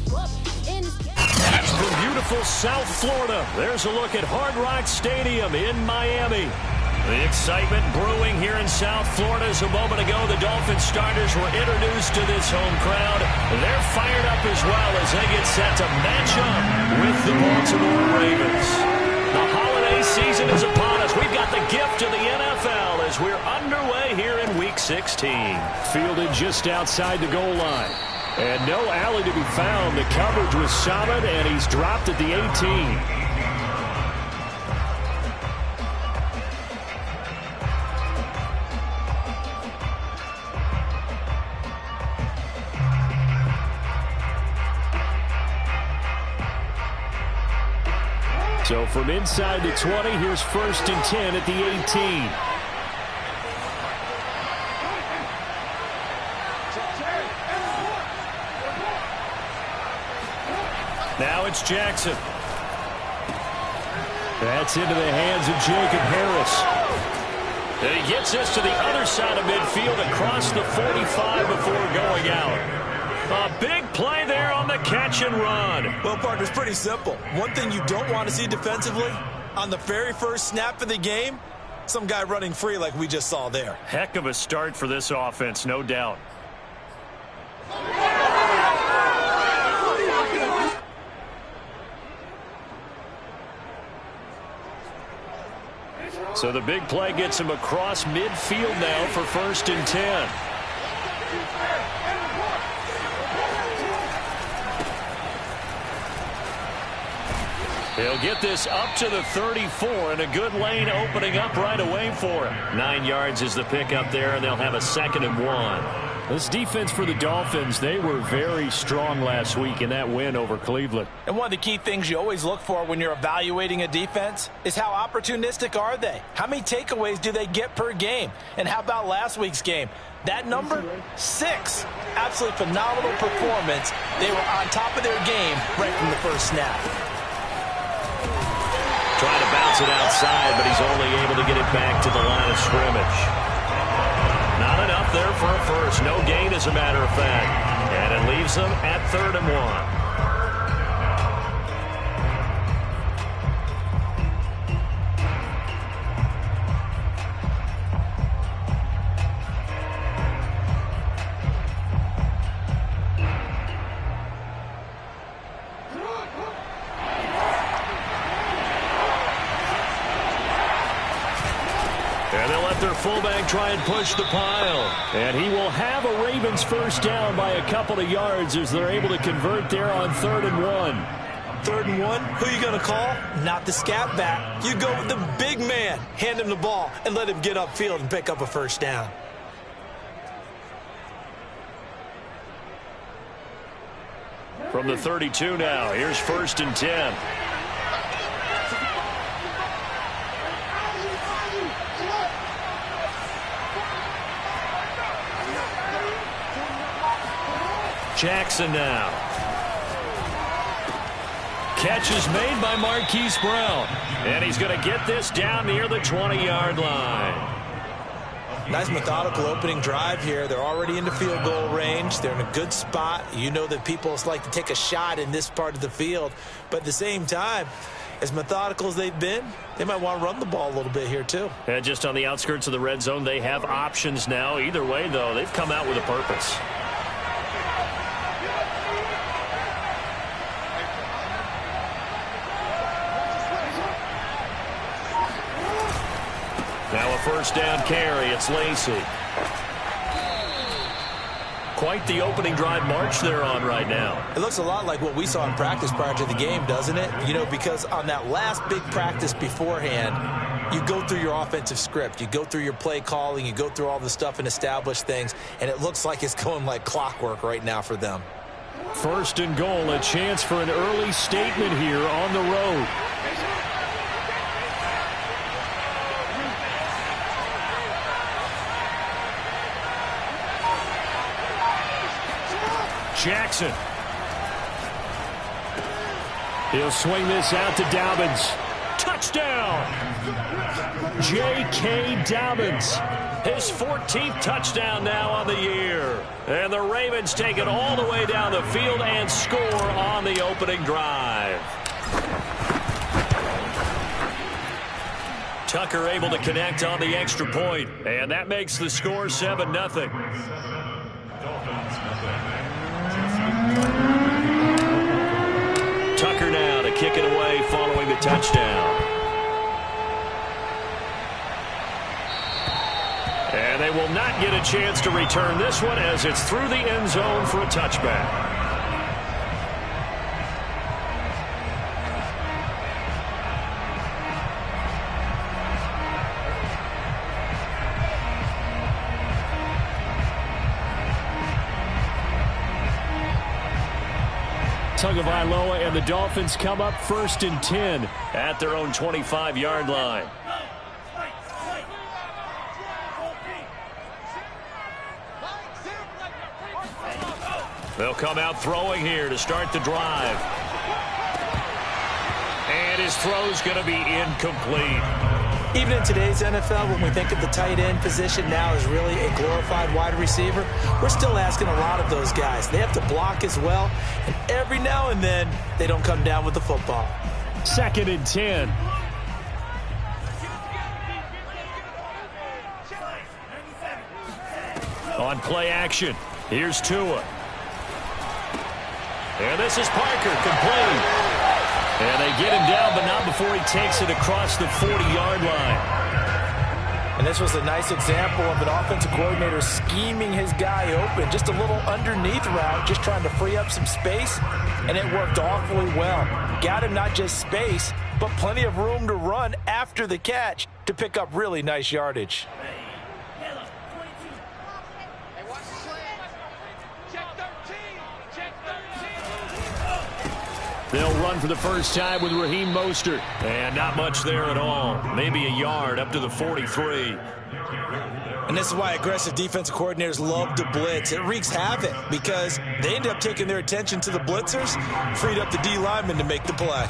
From beautiful South Florida, there's a look at Hard Rock Stadium in Miami. The excitement brewing here in South Florida. As a moment ago, the Dolphins starters were introduced to this home crowd. They're fired up as well as they get set to match up with the Baltimore Ravens. The holiday season is upon us. We've got the gift of the NFL as we're underway here in Week 16. Fielded just outside the goal line. And no alley to be found. The coverage was solid, and he's dropped at the 18. So from inside the 20, here's 1st and 10 at the 18. Now it's Jackson. That's into the hands of Jacob Harris. And he gets this to the other side of midfield across the 45 before going out. A big play there on the catch and run. Well, partner, it's pretty simple. One thing you don't want to see defensively, on the very first snap of the game, some guy running free like we just saw there. Heck of a start for this offense, no doubt. So the big play gets him across midfield now for 1st and 10. He'll get this up to the 34, and a good lane opening up right away for him. 9 yards is the pickup there, and they'll have a 2nd and 1. This defense for the Dolphins, they were very strong last week in that win over Cleveland. And one of the key things you always look for when you're evaluating a defense is how opportunistic are they? How many takeaways do they get per game? And how about last week's game? That number, 6. Absolutely phenomenal performance. They were on top of their game right from the first snap. Trying to bounce it outside, but he's only able to get it back to the line of scrimmage. Not enough there for a first. No gain, as a matter of fact. And it leaves them at 3rd and 1. Fullback try and push the pile. And he will have a Ravens first down by a couple of yards as they're able to convert there on 3rd and 1. 3rd and 1, who are you going to call? Not the scat back. You go with the big man. Hand him the ball and let him get upfield and pick up a first down. From the 32 now, here's 1st and 10. Jackson now. Catch is made by Marquise Brown. And he's going to get this down near the 20-yard line. Nice methodical opening drive here. They're already into field goal range. They're in a good spot. You know that people like to take a shot in this part of the field. But at the same time, as methodical as they've been, they might want to run the ball a little bit here too. And just on the outskirts of the red zone, they have options now. Either way, though, they've come out with a purpose. Now a first down carry. It's Lacy. Quite the opening drive march they're on right now. It looks a lot like what we saw in practice prior to the game, doesn't it? You know, because on that last big practice beforehand, you go through your offensive script. You go through your play calling. You go through all the stuff and establish things. And it looks like it's going like clockwork right now for them. 1st and goal. A chance for an early statement here on the road. Jackson. He'll swing this out to Dobbins. Touchdown! J.K. Dobbins. His 14th touchdown now on the year. And the Ravens take it all the way down the field and score on the opening drive. Tucker able to connect on the extra point, and that makes the score 7-0. Tucker now to kick it away following the touchdown. And they will not get a chance to return this one as it's through the end zone for a touchback. Tagovailoa and the Dolphins come up 1st and 10 at their own 25-yard line. They'll come out throwing here to start the drive. And his throw's going to be incomplete. Even in today's NFL, when we think of the tight end position now as really a glorified wide receiver, we're still asking a lot of those guys. They have to block as well, and every now and then they don't come down with the football. 2nd and 10. On play action, here's Tua. And this is Parker, complete. And they get him down, but not before he takes it across the 40-yard line. And this was a nice example of an offensive coordinator scheming his guy open. Just a little underneath route, just trying to free up some space, and it worked awfully well. Got him not just space, but plenty of room to run after the catch to pick up really nice yardage. They'll run for the first time with Raheem Mostert. And not much there at all. Maybe a yard up to the 43. And this is why aggressive defensive coordinators love to blitz. It wreaks havoc because they end up taking their attention to the blitzers, freed up the D lineman to make the play.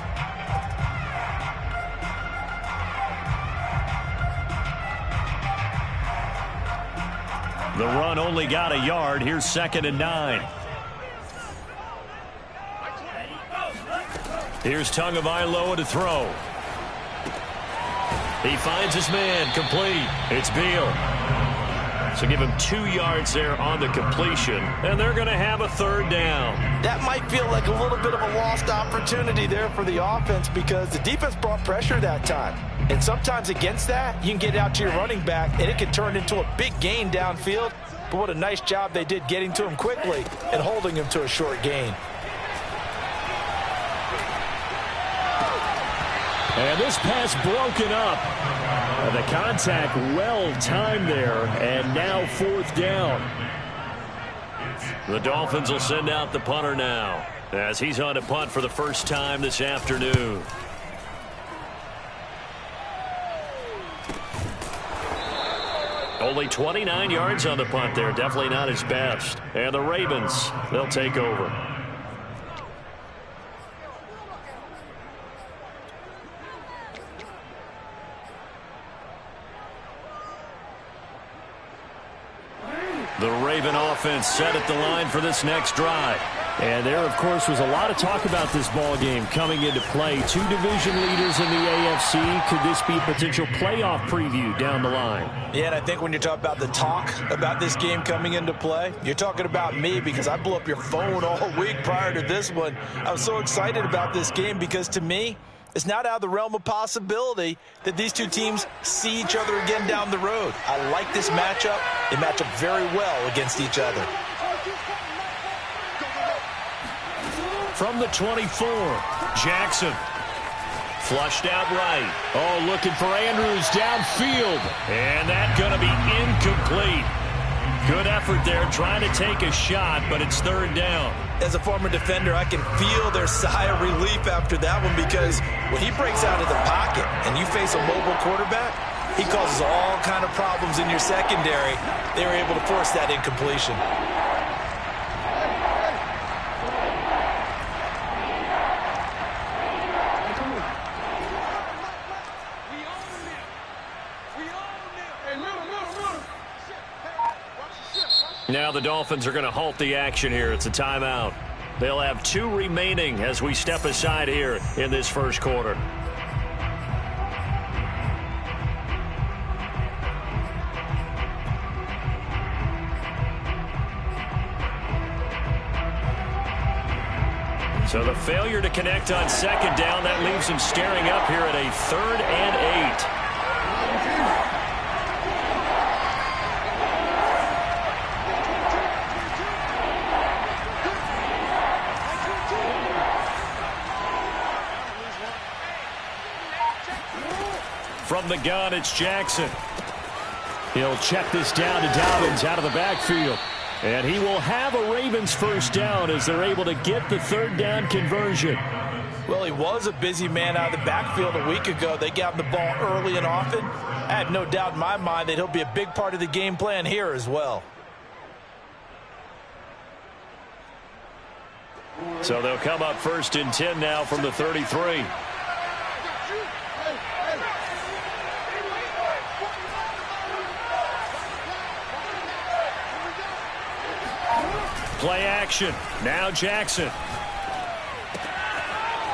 The run only got a yard. Here's 2nd and 9. Here's Tagovailoa to throw. He finds his man, complete. It's Beal. So give him 2 yards there on the completion, and they're going to have a 3rd down. That might feel like a little bit of a lost opportunity there for the offense because the defense brought pressure that time. And sometimes against that, you can get out to your running back, and it can turn into a big gain downfield. But what a nice job they did getting to him quickly and holding him to a short gain. And this pass broken up. And the contact well timed there. And now 4th down. The Dolphins will send out the punter now as he's on a punt for the first time this afternoon. Only 29 yards on the punt there. Definitely not his best. And the Ravens, they'll take over. The Raven offense set at the line for this next drive. And there, of course, was a lot of talk about this ball game coming into play. 2 division leaders in the AFC. Could this be a potential playoff preview down the line? Yeah, and I think when you talk about the talk about this game coming into play, you're talking about me because I blew up your phone all week prior to this one. I was so excited about this game because, to me, it's not out of the realm of possibility that these two teams see each other again down the road. I like this matchup. They match up very well against each other. From the 24, Jackson. Flushed out right. Oh, looking for Andrews downfield. And that's going to be incomplete. Good effort there trying to take a shot, but it's 3rd down. As a former defender, I can feel their sigh of relief after that one because when he breaks out of the pocket and you face a mobile quarterback, he causes all kind of problems in your secondary. They were able to force that incompletion. Now the Dolphins are going to halt the action here. It's a timeout. They'll have 2 remaining as we step aside here in this first quarter. So the failure to connect on second down, that leaves him staring up here at a 3rd and 8. From the gun, it's Jackson. He'll check this down to Dobbins out of the backfield. And he will have a Ravens first down as they're able to get the 3rd down conversion. Well, he was a busy man out of the backfield a week ago. They got him the ball early and often. I have no doubt in my mind that he'll be a big part of the game plan here as well. So they'll come up 1st and 10 now from the 33. Play action. Now Jackson.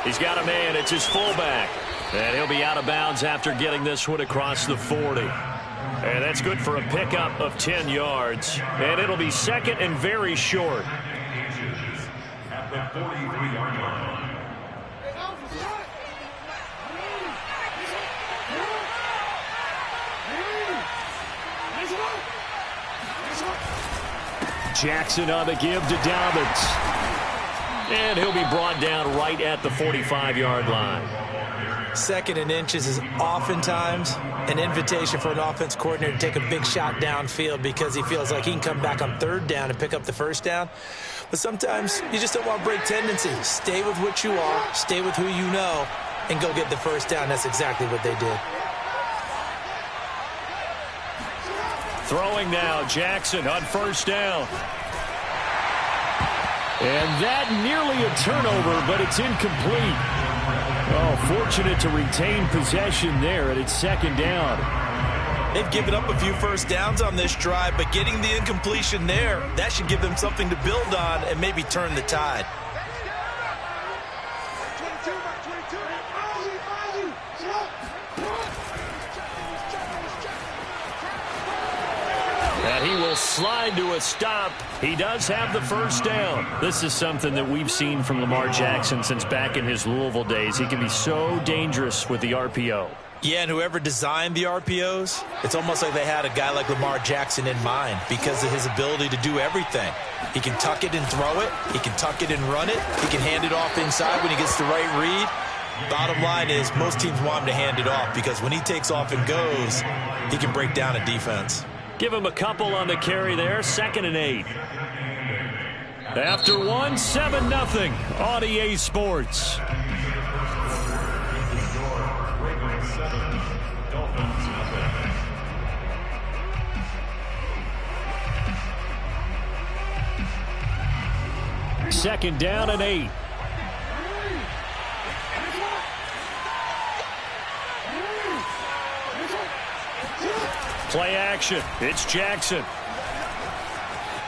He's got a man. It's his fullback. And he'll be out of bounds after getting this one across the 40. And that's good for a pickup of 10 yards. And it'll be 2nd and very short. At the 43-yard line. Jackson on the give to Dobbins. And he'll be brought down right at the 45-yard line. 2nd and inches is oftentimes an invitation for an offense coordinator to take a big shot downfield because he feels like he can come back on 3rd down and pick up the 1st down. But sometimes you just don't want to break tendency. Stay with what you are, stay with who you know, and go get the 1st down. That's exactly what they did. Throwing now, Jackson on 1st down. And that nearly a turnover, but it's incomplete. Oh, fortunate to retain possession there, and it's 2nd down. They've given up a few 1st downs on this drive, but getting the incompletion there, that should give them something to build on and maybe turn the tide. And he will slide to a stop. He does have the 1st down. This is something that we've seen from Lamar Jackson since back in his Louisville days. He can be so dangerous with the RPO. Yeah, and whoever designed the RPOs, it's almost like they had a guy like Lamar Jackson in mind because of his ability to do everything. He can tuck it and throw it. He can tuck it and run it. He can hand it off inside when he gets the right read. Bottom line is most teams want him to hand it off because when he takes off and goes, he can break down a defense. Give him a couple on the carry there. 2nd and 8. After 1, 7-0 on EA Sports. Second down and 8. Play action. It's Jackson.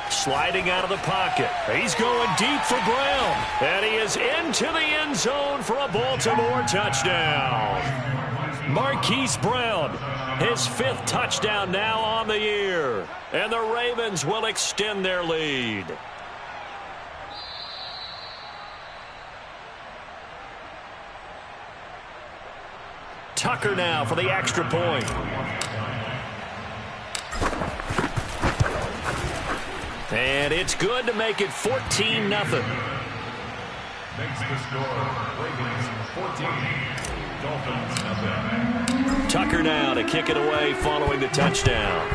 Sliding out of the pocket. He's going deep for Brown. And he is into the end zone for a Baltimore touchdown. Marquise Brown, his 5th touchdown now on the year. And the Ravens will extend their lead. Tucker now for the extra point. And it's good to make it 14-0. Makes the score. Ravens 14. Dolphins 0. Tucker now to kick it away following the touchdown.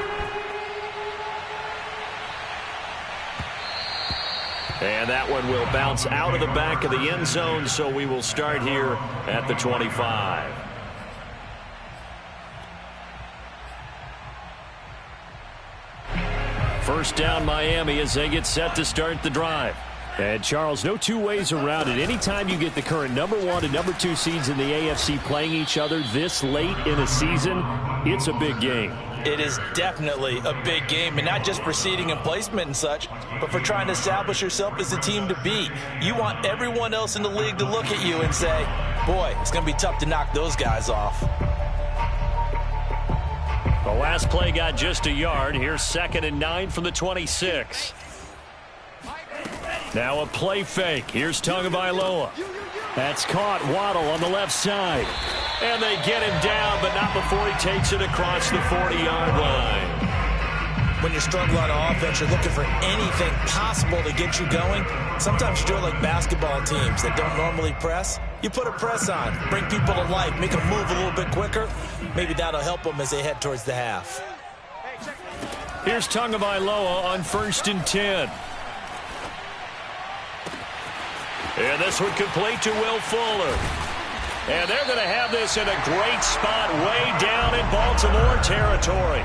And that one will bounce out of the back of the end zone, so we will start here at the 25. First down Miami as they get set to start the drive. And Charles, no two ways around it. Anytime you get the current #1 and #2 seeds in the AFC playing each other this late in a season, it's a big game. It is definitely a big game, and not just for seeding and placement and such, but for trying to establish yourself as the team to beat. You want everyone else in the league to look at you and say, boy, it's going to be tough to knock those guys off. The last play got just a yard. Here's 2nd and 9 from the 26. Now a play fake. Here's Tagovailoa. That's caught. Waddle on the left side. And they get him down, but not before he takes it across the 40-yard line. When you're struggling on offense, you're looking for anything possible to get you going. Sometimes you do it like basketball teams that don't normally press. You put a press on, bring people to life, make them move a little bit quicker. Maybe that'll help them as they head towards the half. Here's Tagovailoa on 1st and 10. And this one complete to Will Fuller. And they're going to have this in a great spot way down in Baltimore territory.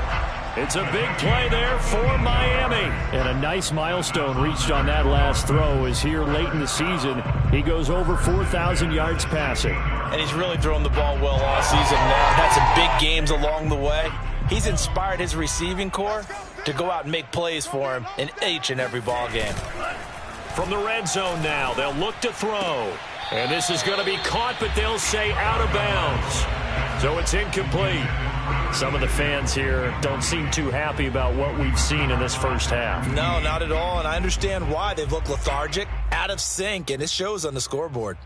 It's a big play there for Miami. And a nice milestone reached on that last throw is here late in the season. He goes over 4,000 yards passing. And he's really thrown the ball well all season now. Had some big games along the way. He's inspired his receiving corps to go out and make plays for him in each and every ball game. From the red zone now, they'll look to throw. And this is going to be caught, but they'll say out of bounds. So it's incomplete. Some of the fans here don't seem too happy about what we've seen in this first half. No, not at all, and I understand why. They've looked lethargic, out of sync, and it shows on the scoreboard.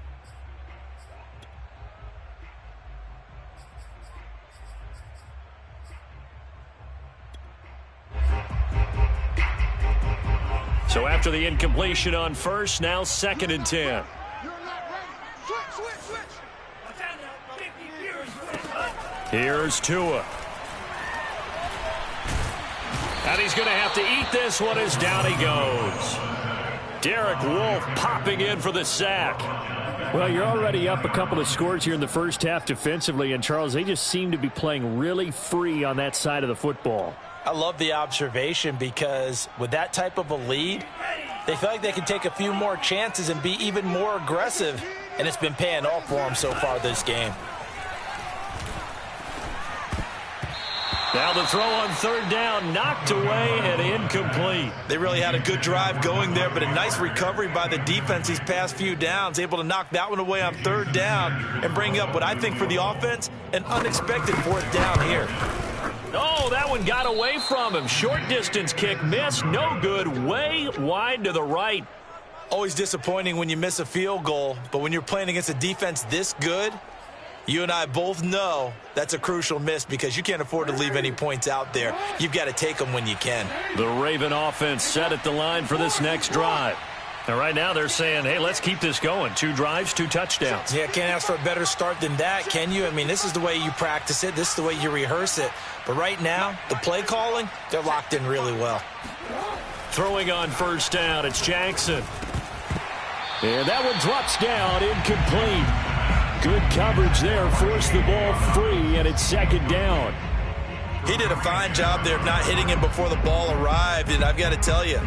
So after the incompletion on first, now 2nd and 10. Here's Tua. And he's going to have to eat this one as down he goes. Derek Wolfe popping in for the sack. Well, you're already up a couple of scores here in the first half defensively, and Charles, they just seem to be playing really free on that side of the football. I love the observation because with that type of a lead, they feel like they can take a few more chances and be even more aggressive, and it's been paying off for them so far this game. Now the throw on 3rd down, knocked away and incomplete. They really had a good drive going there, but a nice recovery by the defense these past few downs, able to knock that one away on 3rd down and bring up what I think for the offense, an unexpected 4th down here. Oh, that one got away from him. Short distance kick missed. No good. Way wide to the right. Always disappointing when you miss a field goal, but when you're playing against a defense this good, you and I both know that's a crucial miss because you can't afford to leave any points out there. You've got to take them when you can. The Raven offense set at the line for this next drive. And right now they're saying, hey, let's keep this going. 2 drives, 2 touchdowns. Yeah, can't ask for a better start than that, can you? I mean, this is the way you practice it. This is the way you rehearse it. But right now, the play calling, they're locked in really well. Throwing on 1st down, it's Jackson. And that one drops down, incomplete. Good coverage there, forced the ball free, and it's 2nd down. He did a fine job there of not hitting him before the ball arrived, and I've got to tell you,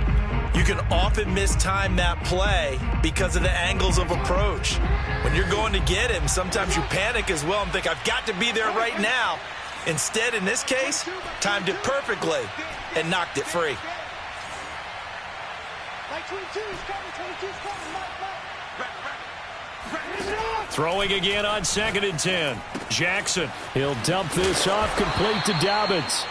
you can often mistime that play because of the angles of approach. When you're going to get him, sometimes you panic as well and think, I've got to be there right now. Instead, in this case, timed it perfectly and knocked it free. Throwing again on 2nd and 10. Jackson. He'll dump this off complete to Dobbins.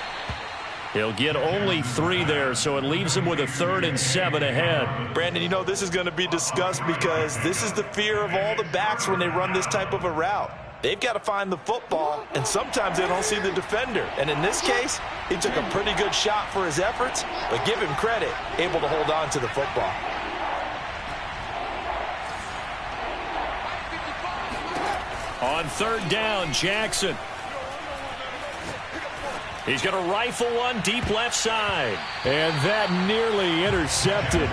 He'll get only 3 there, so it leaves him with a 3rd and 7 ahead. Brandon, you know this is going to be discussed because this is the fear of all the backs when they run this type of a route. They've got to find the football, and sometimes they don't see the defender. And in this case, he took a pretty good shot for his efforts, but give him credit, able to hold on to the football. On 3rd down, Jackson. He's going to rifle one deep left side. And that nearly intercepted.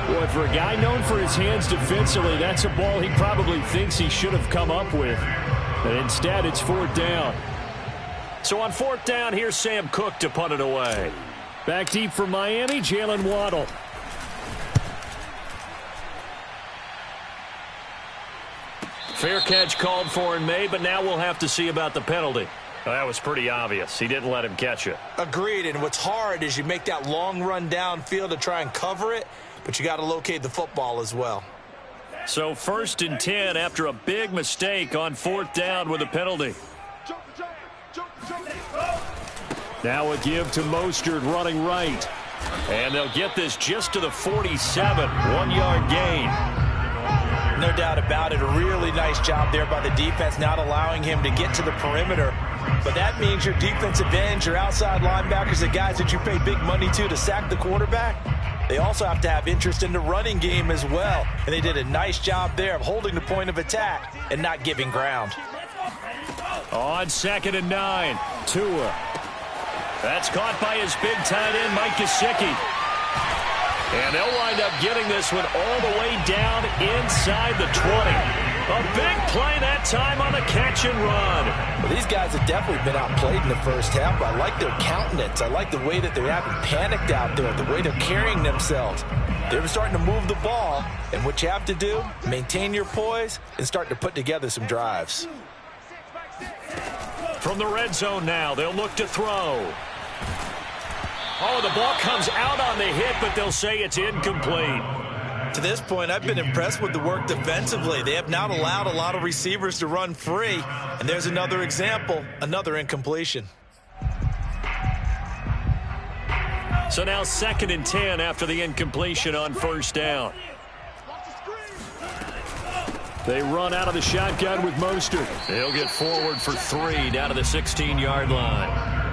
Boy, for a guy known for his hands defensively, that's a ball he probably thinks he should have come up with. But instead, it's 4th down. So on 4th down, here's Sam Cook to punt it away. Back deep for Miami, Jalen Waddle. Fair catch called for and made, but now we'll have to see about the penalty. That was pretty obvious. He didn't let him catch it. Agreed, and what's hard is you make that long run downfield to try and cover it, but you got to locate the football as well. So 1st and 10 after a big mistake on 4th down with a penalty. Now a give to Mostert running right. And they'll get this just to the 47. 1-yard gain. No doubt about it. A really nice job there by the defense, not allowing him to get to the perimeter. But that means your defensive ends, your outside linebackers, the guys that you pay big money to sack the quarterback, they also have to have interest in the running game as well. And they did a nice job there of holding the point of attack and not giving ground. On 2nd and 9, Tua. That's caught by his big tight end, Mike Gesicki. And they'll wind up getting this one all the way down inside the 20. A big play that time on the catch and run. Well, these guys have definitely been outplayed in the first half. I like their countenance. I like the way that they haven't panicked out there, the way they're carrying themselves. They're starting to move the ball, and what you have to do, maintain your poise and start to put together some drives. From the red zone now, they'll look to throw. Oh, the ball comes out on the hit, but they'll say it's incomplete. To this point, I've been impressed with the work defensively. They have not allowed a lot of receivers to run free. And there's another example, another incompletion. So now 2nd and 10 after the incompletion on 1st down. They run out of the shotgun with Mostert. They'll get forward for 3 down to the 16-yard line.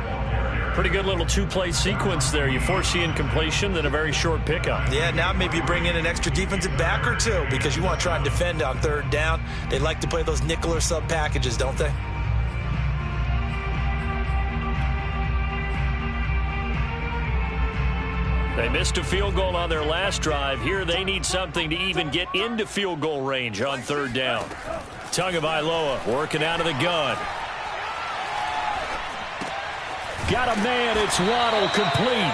Pretty good little two-play sequence there. You force the incompletion, then a very short pickup. Yeah, now maybe you bring in an extra defensive back or two because you want to try and defend on 3rd down. They like to play those nickel or sub packages, don't they? They missed a field goal on their last drive. Here they need something to even get into field goal range on 3rd down. Tagovailoa working out of the gun. Got a man, it's Waddle, complete.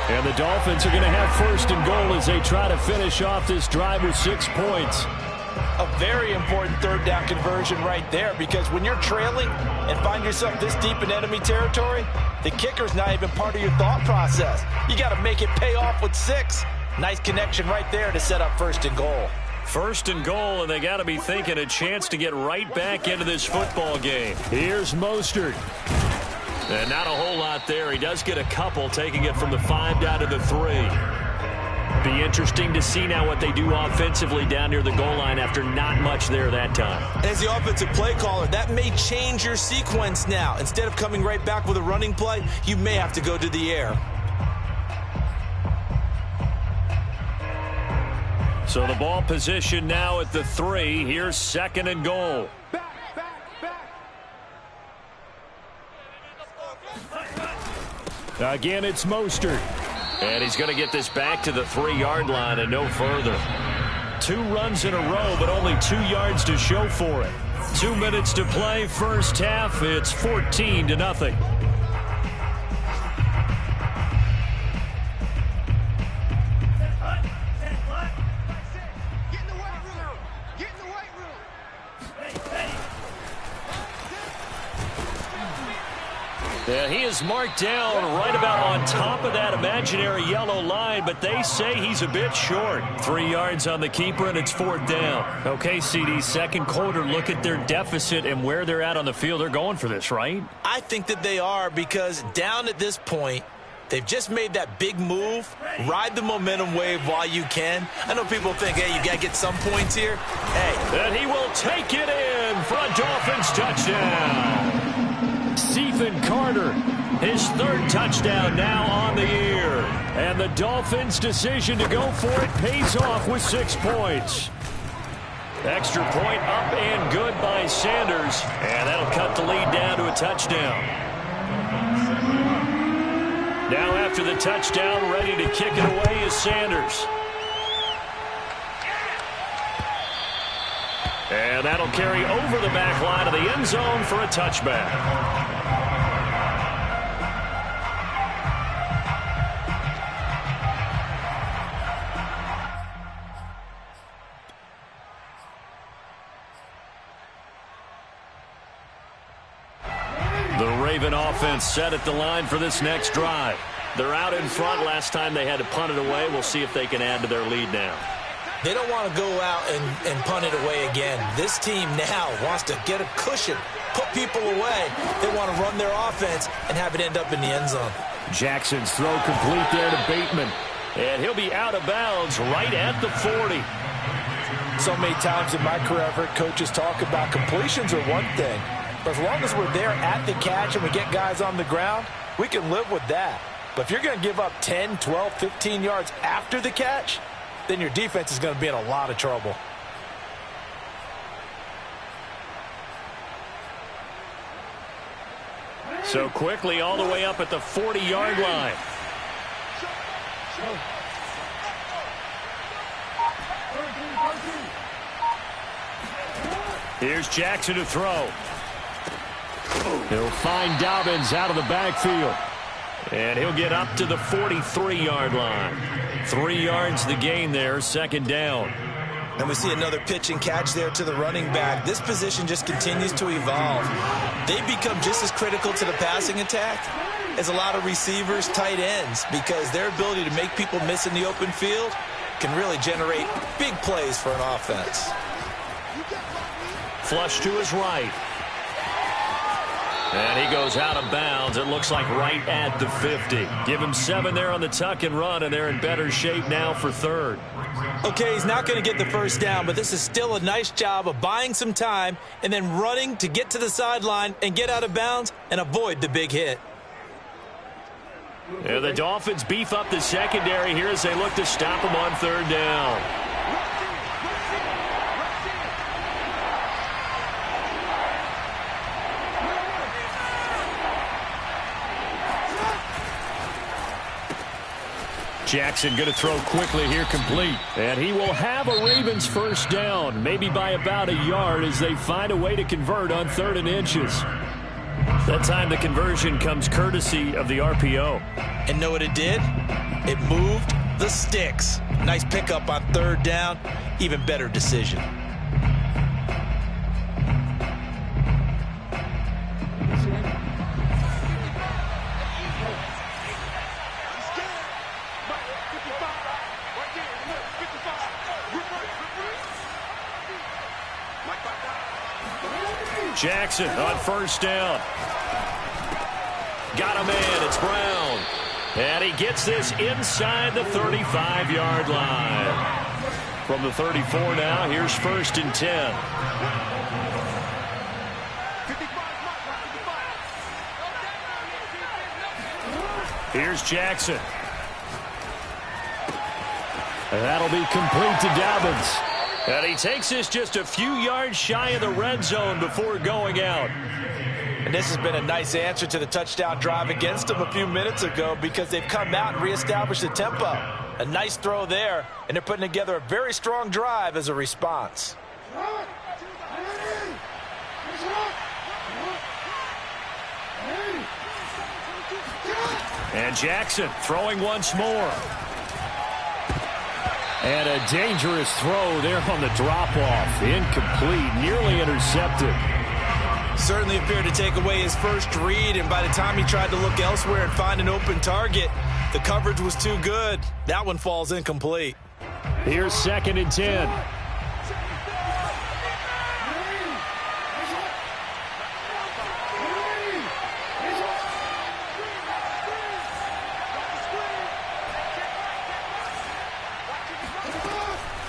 And the Dolphins are going to have 1st and goal as they try to finish off this drive with 6 points. A very important 3rd down conversion right there, because when you're trailing and find yourself this deep in enemy territory, the kicker's not even part of your thought process. You got to make it pay off with 6. Nice connection right there to set up 1st and goal. 1st and goal, and they got to be thinking a chance to get right back into this football game. Here's Mostert. And not a whole lot there. He does get a couple, taking it from the 5 down to the 3. Be interesting to see now what they do offensively down near the goal line after not much there that time. As the offensive play caller, that may change your sequence now. Instead of coming right back with a running play, you may have to go to the air. So the ball position now at the 3. Here's 2nd and goal. Again, it's Mostert. And he's going to get this back to the 3-yard line and no further. 2 runs in a row, but only 2 yards to show for it. 2 minutes to play, first half. It's 14-0. Yeah, he is marked down right about on top of that imaginary yellow line, but they say he's a bit short. 3 yards on the keeper, and it's 4th down. Okay, CD, 2nd quarter, look at their deficit and where they're at on the field. They're going for this, right? I think that they are, because down at this point, they've just made that big move. Ride the momentum wave while you can. I know people think, hey, you got to get some points here. Hey. And he will take it in for a Dolphins touchdown. Stephen Carter, his 3rd touchdown now on the year. And the Dolphins' decision to go for it pays off with 6 points. Extra point up and good by Sanders. And that'll cut the lead down to a touchdown. Now after the touchdown, ready to kick it away is Sanders. And that'll carry over the back line of the end zone for a touchback. Raven offense set at the line for this next drive. They're out in front. Last time they had to punt it away. We'll see if they can add to their lead now. They don't want to go out and punt it away again. This team now wants to get a cushion, put people away. They want to run their offense and have it end up in the end zone. Jackson's throw complete there to Bateman. And he'll be out of bounds right at the 40. So many times in my career, I've heard coaches talk about completions are one thing. But as long as we're there at the catch and we get guys on the ground, we can live with that. But if you're going to give up 10, 12, 15 yards after the catch, then your defense is going to be in a lot of trouble. So quickly all the way up at the 40-yard line. Here's Jackson to throw. He'll find Dobbins out of the backfield. And he'll get up to the 43-yard line. 3 yards the gain there, second down. And we see another pitch and catch there to the running back. This position just continues to evolve. They become just as critical to the passing attack as a lot of receivers, tight ends, because their ability to make people miss in the open field can really generate big plays for an offense. Flush to his right. And he goes out of bounds. It looks like right at the 50. Give him 7 there on the tuck and run, and they're in better shape now for third. Okay, he's not going to get the first down, but this is still a nice job of buying some time and then running to get to the sideline and get out of bounds and avoid the big hit. And the Dolphins beef up the secondary here as they look to stop him on third down. Jackson going to throw quickly here, complete. And he will have a Ravens first down, maybe by about a yard as they find a way to convert on 3rd and inches. That time the conversion comes courtesy of the RPO. And know what it did? It moved the sticks. Nice pickup on 3rd down. Even better decision. Jackson on first down. Got a man. It's Brown. And he gets this inside the 35-yard line. From the 34 now, here's 1st and 10. Here's Jackson. And that'll be complete to Dobbins. And he takes this just a few yards shy of the red zone before going out. And this has been a nice answer to the touchdown drive against them a few minutes ago because they've come out and reestablished the tempo. A nice throw there, and they're putting together a very strong drive as a response. And Jackson throwing once more. And a dangerous throw there on the drop-off. Incomplete, nearly intercepted. Certainly appeared to take away his first read, and by the time he tried to look elsewhere and find an open target, the coverage was too good. That one falls incomplete. Here's 2nd and 10.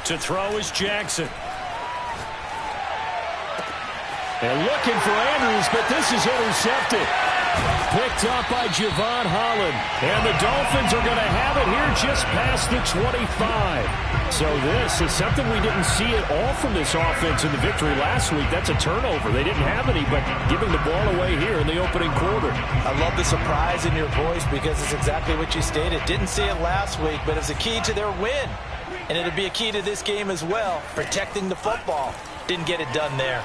To throw is Jackson. And looking for Andrews, but this is intercepted. Picked up by Javon Holland. And the Dolphins are going to have it here just past the 25. So this is something we didn't see at all from this offense in the victory last week. That's a turnover. They didn't have any, but giving the ball away here in the opening quarter. I love the surprise in your voice because it's exactly what you stated. Didn't see it last week, but it's a key to their win. And it'll be a key to this game as well, protecting the football. Didn't get it done there.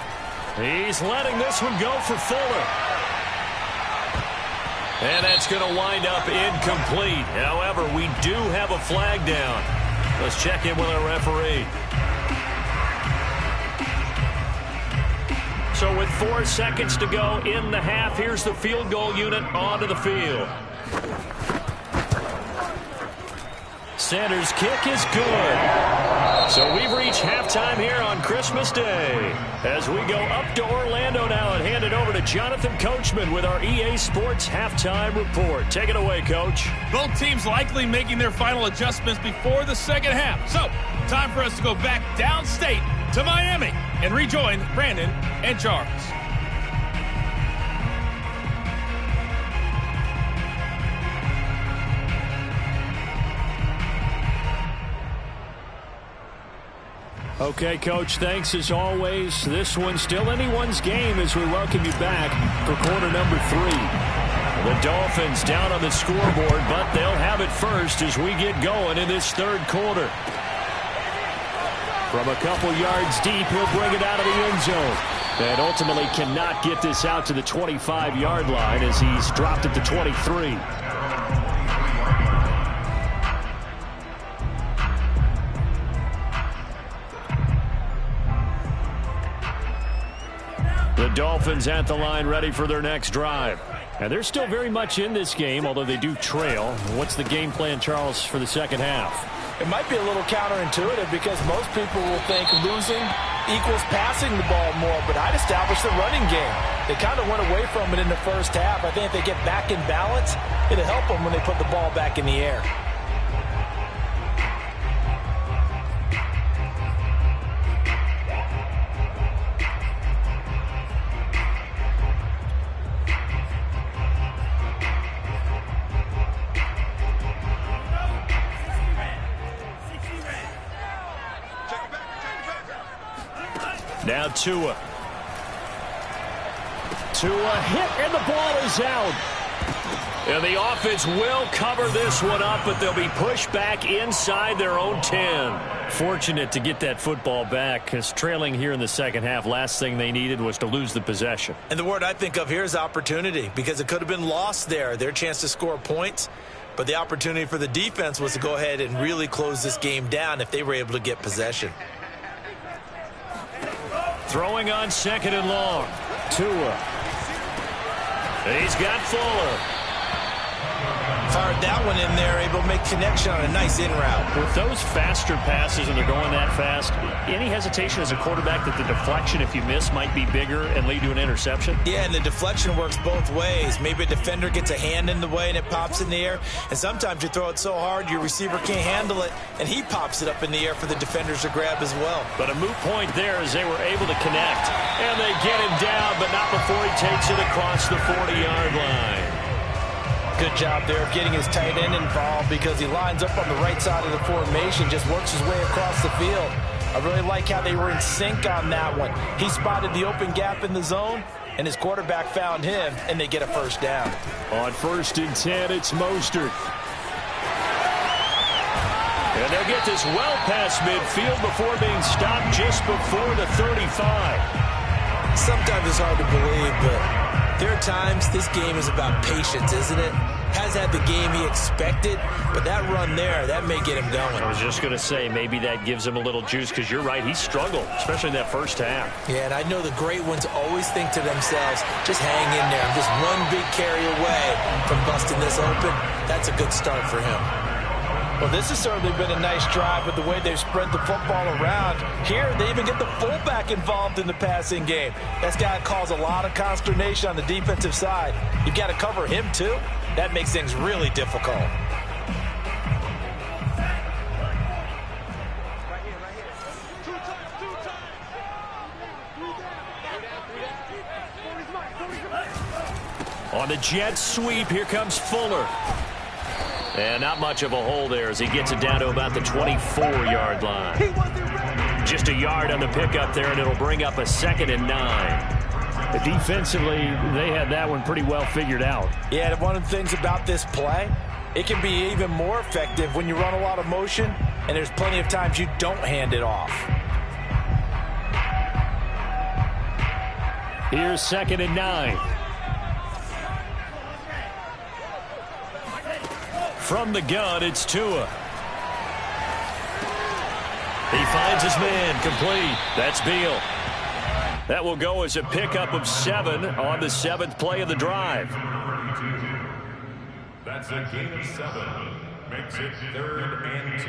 He's letting this one go for Fuller. And that's going to wind up incomplete. However, we do have a flag down. Let's check in with our referee. So with 4 seconds to go in the half, here's the field goal unit onto the field. Sanders' kick is good. So we've reached halftime here on Christmas Day. As we go up to Orlando now and hand it over to Jonathan Coachman with our EA Sports Halftime Report. Take it away, Coach. Both teams likely making their final adjustments before the second half. So, time for us to go back downstate to Miami and rejoin Brandon and Charles. Okay, Coach, thanks as always. This one's still anyone's game as we welcome you back for quarter number 3. The Dolphins down on the scoreboard, but they'll have it first as we get going in this third quarter. From a couple yards deep, he'll bring it out of the end zone. And ultimately cannot get this out to the 25-yard line as he's dropped it to 23. The Dolphins at the line ready for their next drive. And they're still very much in this game, although they do trail. What's the game plan, Charles, for the second half? It might be a little counterintuitive because most people will think losing equals passing the ball more, but I'd establish the running game. They kind of went away from it in the first half. I think if they get back in balance, it'll help them when they put the ball back in the air. Now Tua. Tua hit, and the ball is out. And the offense will cover this one up, but they'll be pushed back inside their own 10. Fortunate to get that football back, because trailing here in the second half, last thing they needed was to lose the possession. And the word I think of here is opportunity, because it could have been lost there, their chance to score points. But the opportunity for the defense was to go ahead and really close this game down if they were able to get possession. Throwing on second and long. Tua. He's got Fuller. Fired that one in there, able to make connection on a nice in route. With those faster passes and they're going that fast, any hesitation as a quarterback that the deflection, if you miss, might be bigger and lead to an interception? Yeah, and the deflection works both ways. Maybe a defender gets a hand in the way and it pops in the air. And sometimes you throw it so hard your receiver can't handle it, and he pops it up in the air for the defenders to grab as well. But a moot point there as they were able to connect. And they get him down, but not before he takes it across the 40-yard line. Good job there of getting his tight end involved because he lines up on the right side of the formation, just works his way across the field. I really like how they were in sync on that one. He spotted the open gap in the zone, and his quarterback found him, and they get a first down. On 1st and 10, it's Mostert. And they'll get this well past midfield before being stopped just before the 35. Sometimes it's hard to believe, but there are times this game is about patience, isn't it? Has had the game he expected, but that run there, that may get him going. I was just going to say, maybe that gives him a little juice, because you're right, he struggled, especially in that first half. Yeah, and I know the great ones always think to themselves, just hang in there. I'm just one big carry away from busting this open. That's a good start for him. Well, this has certainly been a nice drive with the way they've spread the football around. Here, they even get the fullback involved in the passing game. That's got to cause a lot of consternation on the defensive side. You've got to cover him, too. That makes things really difficult. On the jet sweep, here comes Fuller. And not much of a hole there as he gets it down to about the 24-yard line. Just a yard on the pickup there, and it'll bring up a 2nd and 9. Defensively, they had that one pretty well figured out. Yeah, and one of the things about this play, it can be even more effective when you run a lot of motion, and there's plenty of times you don't hand it off. Here's 2nd and 9. From the gun, it's Tua. He finds his man, complete. That's Beal. That will go as a pickup of 7 on the 7th play of the drive. That's a gain of 7. Makes it 3rd and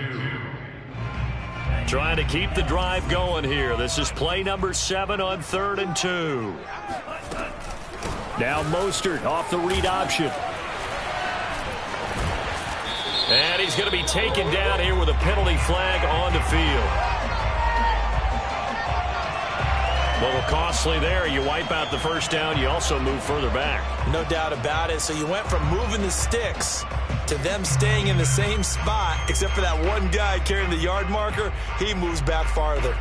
2. Trying to keep the drive going here. This is play number 7 on 3rd and 2. Now Mostert off the read option. And he's going to be taken down here with a penalty flag on the field. A little costly there. You wipe out the first down. You also move further back. No doubt about it. So you went from moving the sticks to them staying in the same spot, except for that one guy carrying the yard marker. He moves back farther.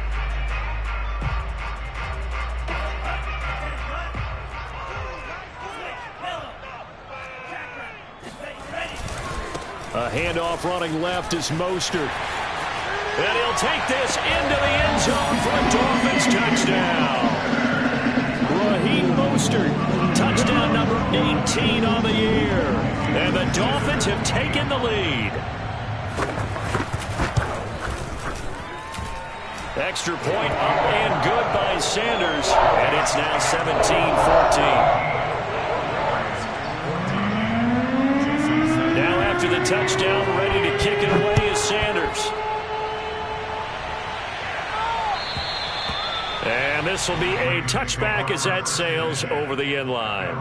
A handoff running left is Mostert. And he'll take this into the end zone for a Dolphins touchdown. Raheem Mostert, touchdown number 18 on the year. And the Dolphins have taken the lead. Extra point up and good by Sanders. And it's now 17-14. Now after the touchdown, ready to kick it away is Sanders. And this will be a touchback as that sails over the end line.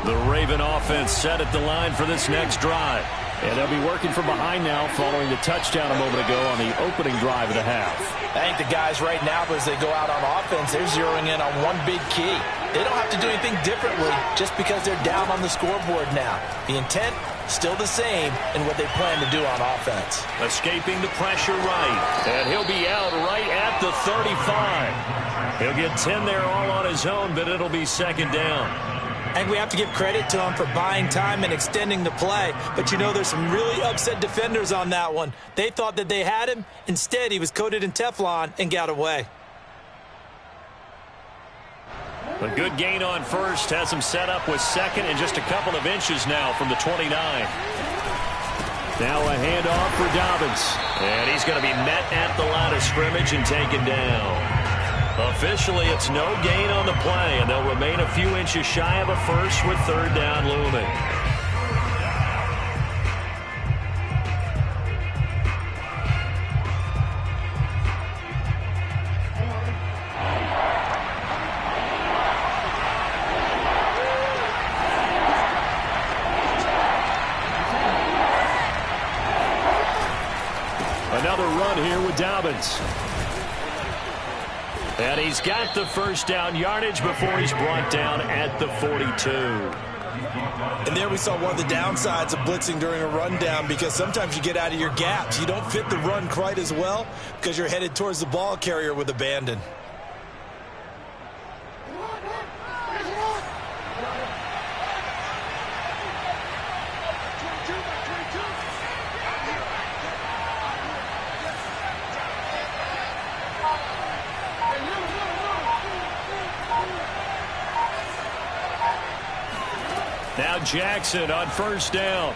The Raven offense set at the line for this next drive. And they'll be working from behind now following the touchdown a moment ago on the opening drive of the half. I think the guys right now, as they go out on offense, they're zeroing in on one big key. They don't have to do anything differently just because they're down on the scoreboard now. The intent, still the same in what they plan to do on offense. Escaping the pressure right. And he'll be out right at the 35. He'll get 10 there all on his own, but it'll be second down. I think we have to give credit to him for buying time and extending the play. But, you know, there's some really upset defenders on that one. They thought that they had him. Instead, he was coated in Teflon and got away. A good gain on first has him set up with second and just a couple of inches now from the 29. Now a handoff for Dobbins. And he's going to be met at the line of scrimmage and taken down. Officially, it's no gain on the play, and they'll remain a few inches shy of a first with third down looming. Another run here with Dobbins. And he's got the first down yardage before he's brought down at the 42. And there we saw one of the downsides of blitzing during a rundown, because sometimes you get out of your gaps. You don't fit the run quite as well because you're headed towards the ball carrier with abandon. Now Jackson on first down.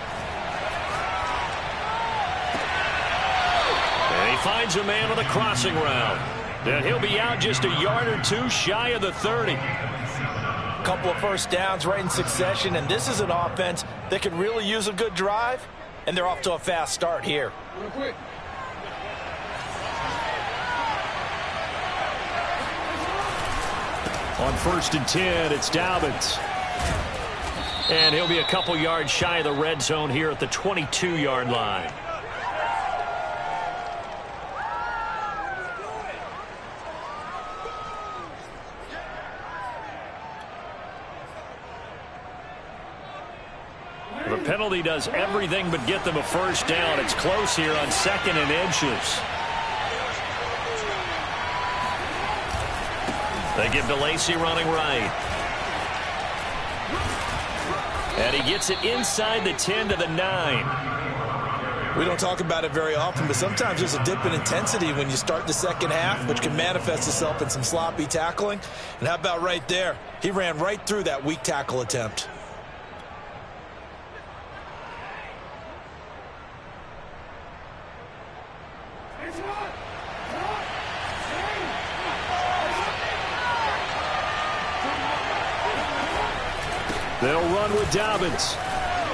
And he finds a man on the crossing route. And he'll be out just a yard or two shy of the 30. A couple of first downs right in succession, and this is an offense that could really use a good drive, and they're off to a fast start here. On first and 10, it's Dobbins. And he'll be a couple yards shy of the red zone here at the 22-yard line. The penalty does everything but get them a first down. It's close here on second and inches. They give to Lacey running right. And he gets it inside the 10 to the 9. We don't talk about it very often, but sometimes there's a dip in intensity when you start the second half, which can manifest itself in some sloppy tackling. And how about right there? He ran right through that weak tackle attempt. run with Dobbins.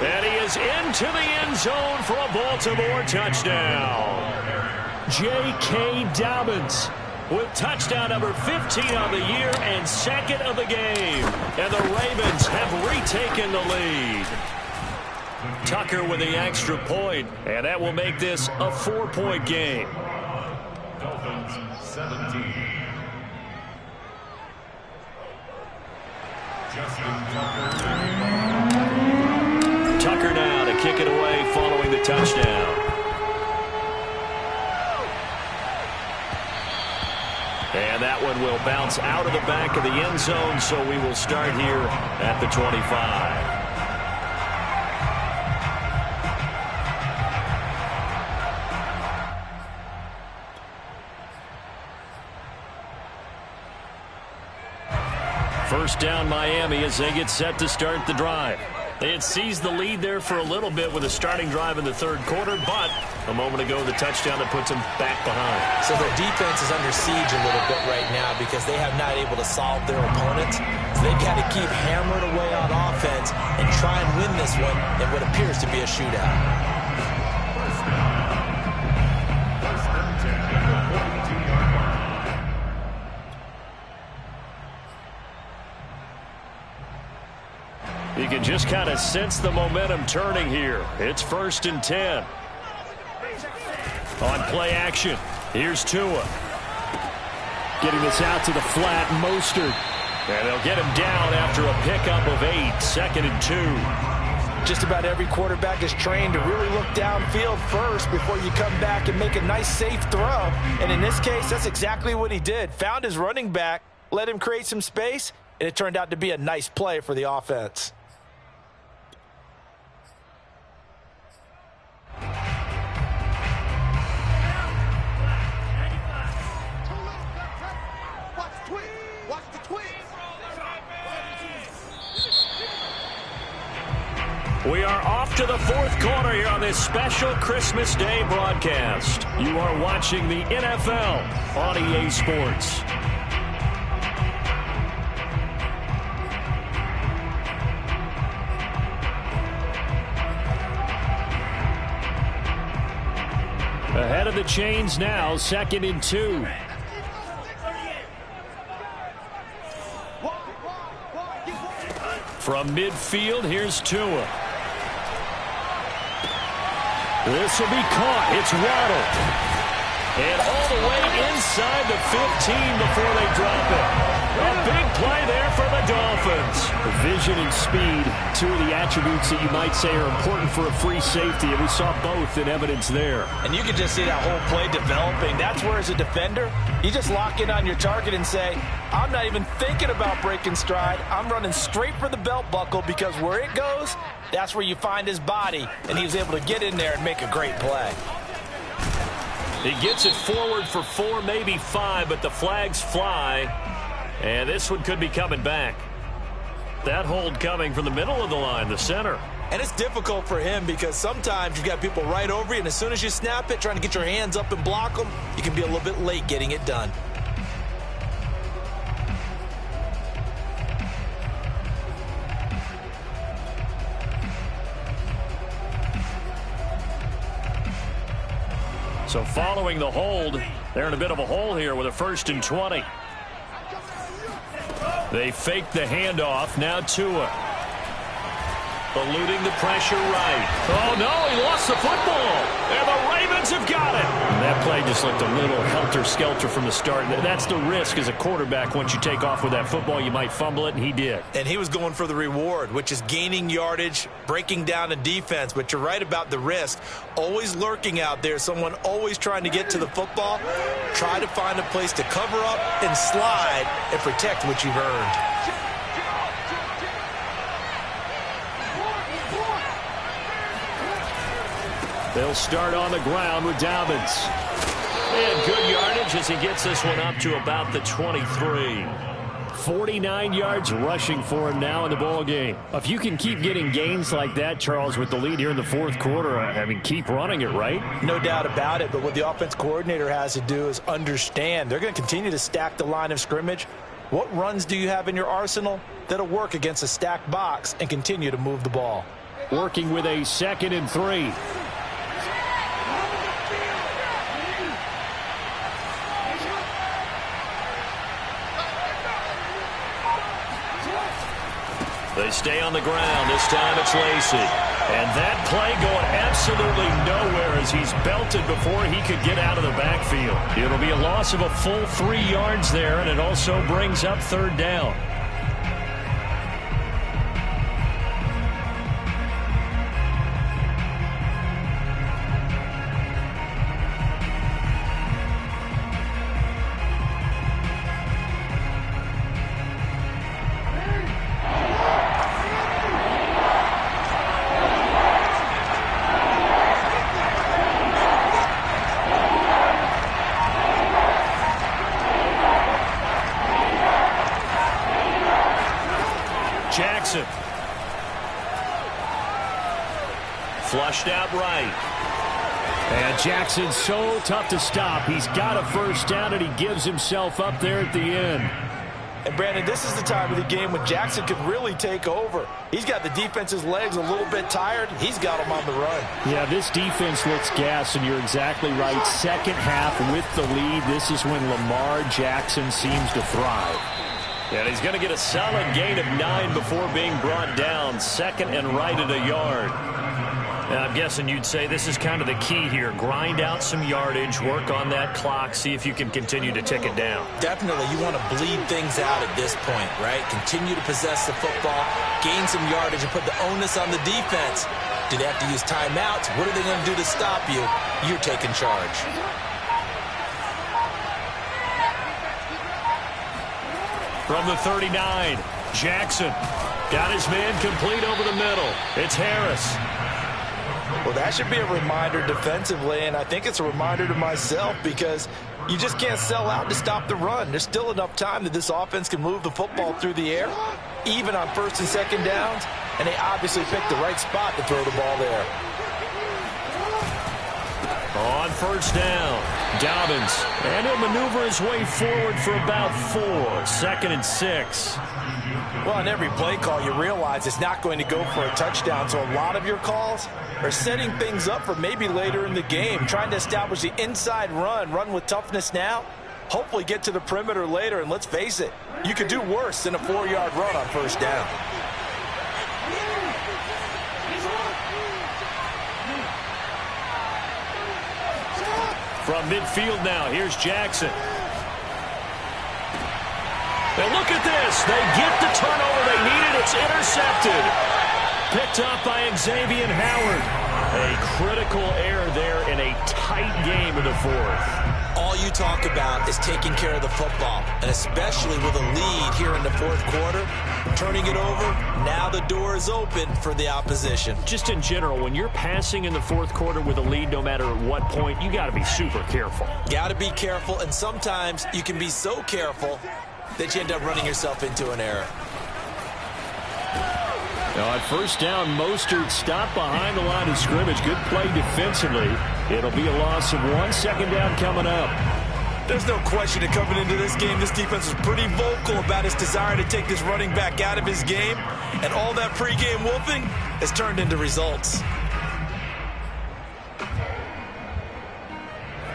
And he is into the end zone for a Baltimore touchdown. J.K. Dobbins with touchdown number 15 on the year and second of the game. And the Ravens have retaken the lead. Tucker with the extra point, and that will make this a 4-point game. Dolphins 17. Tucker now to kick it away following the touchdown. And that one will bounce out of the back of the end zone, so we will start here at the 25. First down Miami as they get set to start the drive. They had seized the lead there for a little bit with a starting drive in the third quarter, but a moment ago the touchdown that puts them back behind. So their defense is under siege a little bit right now because they have not able to solve their opponents. So they've got to keep hammering away on offense and try and win this one in what appears to be a shootout. You can just kind of sense the momentum turning here. It's 1st and 10. On play action, here's Tua. Getting this out to the flat, Mostert. And they'll get him down after a pickup of 8, 2nd and 2. Just about every quarterback is trained to really look downfield first before you come back and make a nice, safe throw. And in this case, that's exactly what he did. Found his running back, let him create some space, and it turned out to be a nice play for the offense. We are off to the fourth quarter here on this special Christmas Day broadcast. You are watching the NFL on EA Sports. Ahead of the chains now, 2nd and 2. From midfield, here's Tua. This will be caught. It's Waddle. And all the way inside the 15 before they drop it. A big play there for the Dolphins. Vision and speed, two of the attributes that you might say are important for a free safety, and we saw both in evidence there. And you can just see that whole play developing. That's where, as a defender, you just lock in on your target and say, I'm not even thinking about breaking stride. I'm running straight for the belt buckle because where it goes, that's where you find his body, and he was able to get in there and make a great play. He gets it forward for 4, maybe 5, but the flags fly, and this one could be coming back. That hold coming from the middle of the line, the center. And it's difficult for him because sometimes you've got people right over you, and as soon as you snap it, trying to get your hands up and block them, you can be a little bit late getting it done. So following the hold, they're in a bit of a hole here with a 1st and 20. They fake the handoff. Now Tua. Eluding the pressure right. Oh, no, he lost the football. And the Ravens have got it. And that play just looked a little helter-skelter from the start. That's the risk as a quarterback. Once you take off with that football, you might fumble it, and he did. And he was going for the reward, which is gaining yardage, breaking down a defense. But you're right about the risk. Always lurking out there, someone always trying to get to the football. Try to find a place to cover up and slide and protect what you've earned. They'll start on the ground with Dobbins. And good yardage as he gets this one up to about the 23. 49 yards rushing for him now in the ball game. If you can keep getting gains like that, Charles, with the lead here in the fourth quarter, I mean, keep running it, right? No doubt about it, but what the offense coordinator has to do is understand they're going to continue to stack the line of scrimmage. What runs do you have in your arsenal? that'll work against a stacked box and continue to move the ball. Working with a 2nd and 3. They stay on the ground. This time it's Lacey. And that play going absolutely nowhere as he's belted before he could get out of the backfield. It'll be a loss of a full 3 yards there, and it also brings up 3rd down. Jackson. Flushed out right. And Jackson's so tough to stop. He's got a 1st down, and he gives himself up there at the end. And, Brandon, this is the time of the game when Jackson could really take over. He's got the defense's legs a little bit tired. He's got them on the run. Yeah, this defense looks gassed, and you're exactly right. 2nd half with the lead. This is when Lamar Jackson seems to thrive. And he's going to get a solid gain of 9 before being brought down. 2nd and right at a yard. And I'm guessing you'd say this is kind of the key here. Grind out some yardage, work on that clock, see if you can continue to tick it down. Definitely, you want to bleed things out at this point, right? Continue to possess the football, gain some yardage, and put the onus on the defense. Do they have to use timeouts? What are they going to do to stop you? You're taking charge. From the 39, Jackson got his man complete over the middle. It's Harris. Well, that should be a reminder defensively, and I think it's a reminder to myself because you just can't sell out to stop the run. There's still enough time that this offense can move the football through the air, even on 1st and 2nd downs, and they obviously picked the right spot to throw the ball there. On 1st down, Dobbins, and he'll maneuver his way forward for about 4. 2nd and 6. Well, on every play call, you realize it's not going to go for a touchdown, so a lot of your calls are setting things up for maybe later in the game, trying to establish the inside run with toughness now, hopefully get to the perimeter later, and let's face it, you could do worse than a 4-yard run on 1st down. From midfield now, here's Jackson. And look at this. They get the turnover they needed. It's intercepted. Picked up by Xavier Howard. A critical error there in a tight game in the 4th. All you talk about is taking care of the football, and especially with a lead here in the 4th quarter, turning it over, now the door is open for the opposition. Just in general, when you're passing in the 4th quarter with a lead, no matter at what point, you got to be super careful. Got to be careful, and sometimes you can be so careful that you end up running yourself into an error. Now on 1st down, Mostert stopped behind the line of scrimmage. Good play defensively. It'll be a loss of 1. 2nd down coming up. There's no question that coming into this game, this defense was pretty vocal about its desire to take this running back out of his game. And all that pregame wolfing has turned into results.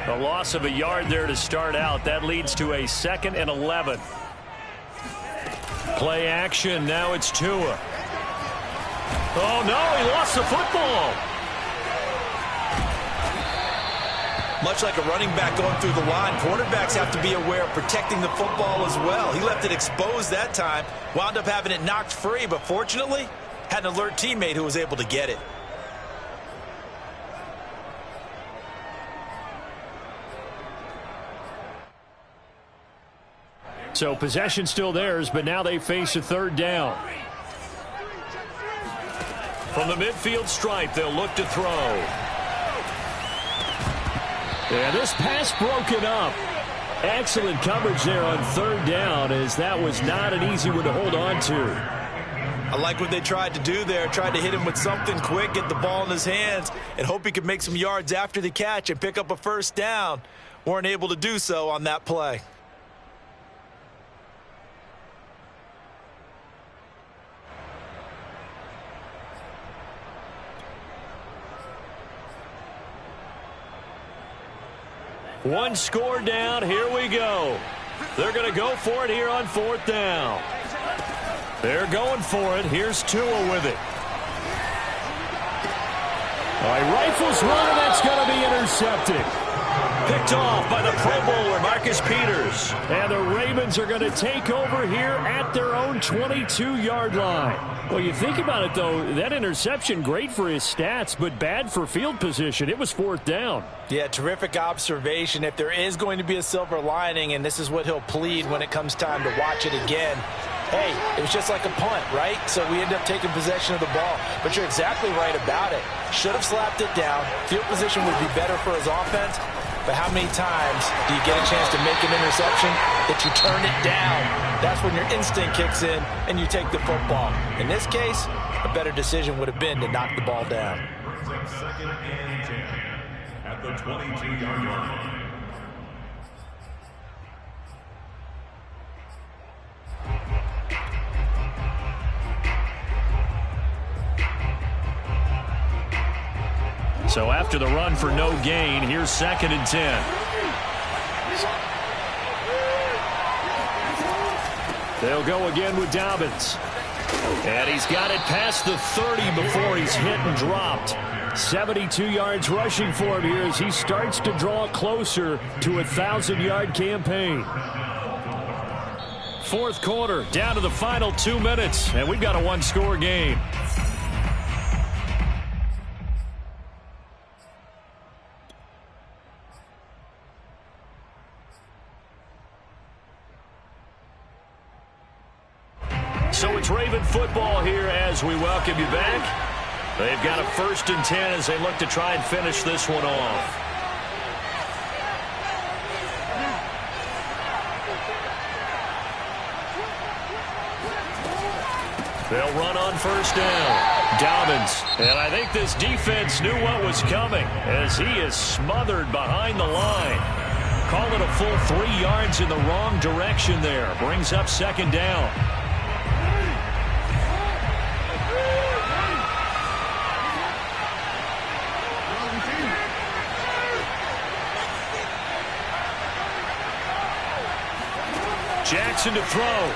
A loss of a yard there to start out. That leads to a 2nd and 11. Play action. Now it's Tua. Oh, no, he lost the football. Much like a running back going through the line, quarterbacks have to be aware of protecting the football as well. He left it exposed that time, wound up having it knocked free, but fortunately, had an alert teammate who was able to get it. So possession still theirs, but now they face a 3rd down. From the midfield stripe, they'll look to throw. Yeah, this pass broken up. Excellent coverage there on 3rd down, as that was not an easy one to hold on to. I like what they tried to do there. Tried to hit him with something quick, get the ball in his hands, and hope he could make some yards after the catch and pick up a 1st down. Weren't able to do so on that play. One score down. Here we go. They're going to go for it here on 4th down. They're going for it. Here's Tua with it. All right, rifles one, and that's going to be intercepted. Picked off by the Pro Bowler, Marcus Peters. And the Ravens are going to take over here at their own 22-yard line. Well, you think about it, though, that interception, great for his stats, but bad for field position. It was 4th down. Yeah, terrific observation. If there is going to be a silver lining, and this is what he'll plead when it comes time to watch it again, hey, it was just like a punt, right? So we end up taking possession of the ball. But you're exactly right about it. Should have slapped it down. Field position would be better for his offense. But how many times do you get a chance to make an interception that you turn it down? That's when your instinct kicks in and you take the football. In this case, a better decision would have been to knock the ball down. Second and 10 at the 22-yard line. So after the run for no gain, here's 2nd and 10. They'll go again with Dobbins. And he's got it past the 30 before he's hit and dropped. 72 yards rushing for him here as he starts to draw closer to a 1,000-yard campaign. 4th quarter, down to the final 2 minutes, and we've got a one-score game. So it's Raven football here as we welcome you back. They've got a 1st and 10 as they look to try and finish this one off. They'll run on 1st down. Dobbins. And I think this defense knew what was coming as he is smothered behind the line. Call it a full 3 yards in the wrong direction there. Brings up 2nd down. Jackson to throw.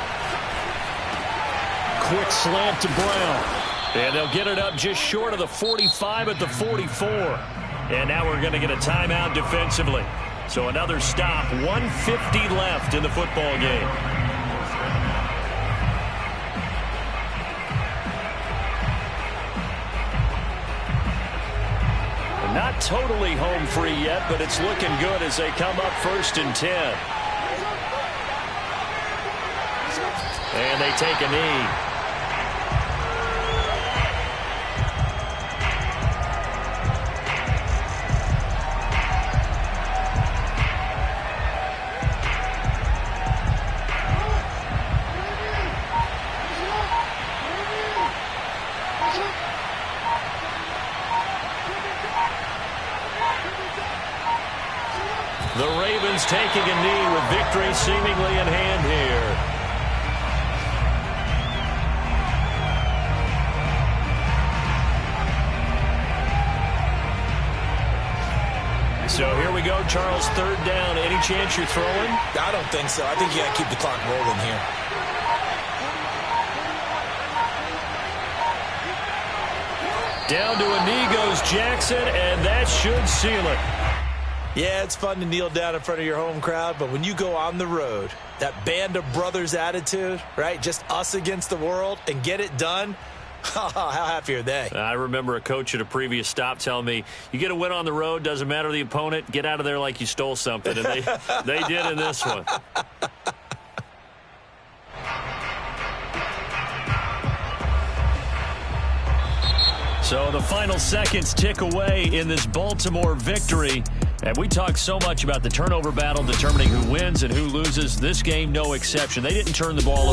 Quick slant to Brown. And they'll get it up just short of the 45 at the 44. And now we're going to get a timeout defensively. So another stop. 1:50 left in the football game. Not totally home free yet, but it's looking good as they come up 1st and 10. And they take a knee. The Ravens taking a knee with victory seemingly in hand here. So here we go, Charles, 3rd down. Any chance you're throwing? I don't think so. I think you got to keep the clock rolling here. Down to a knee goes Jackson, and that should seal it. Yeah, it's fun to kneel down in front of your home crowd, but when you go on the road, that band of brothers attitude, right, just us against the world, and get it done, how happy are they? I remember a coach at a previous stop telling me, you get a win on the road, doesn't matter the opponent, get out of there like you stole something. And they did in this one. So the final seconds tick away in this Baltimore victory. And we talk so much about the turnover battle determining who wins and who loses. This game, no exception. They didn't turn the ball over.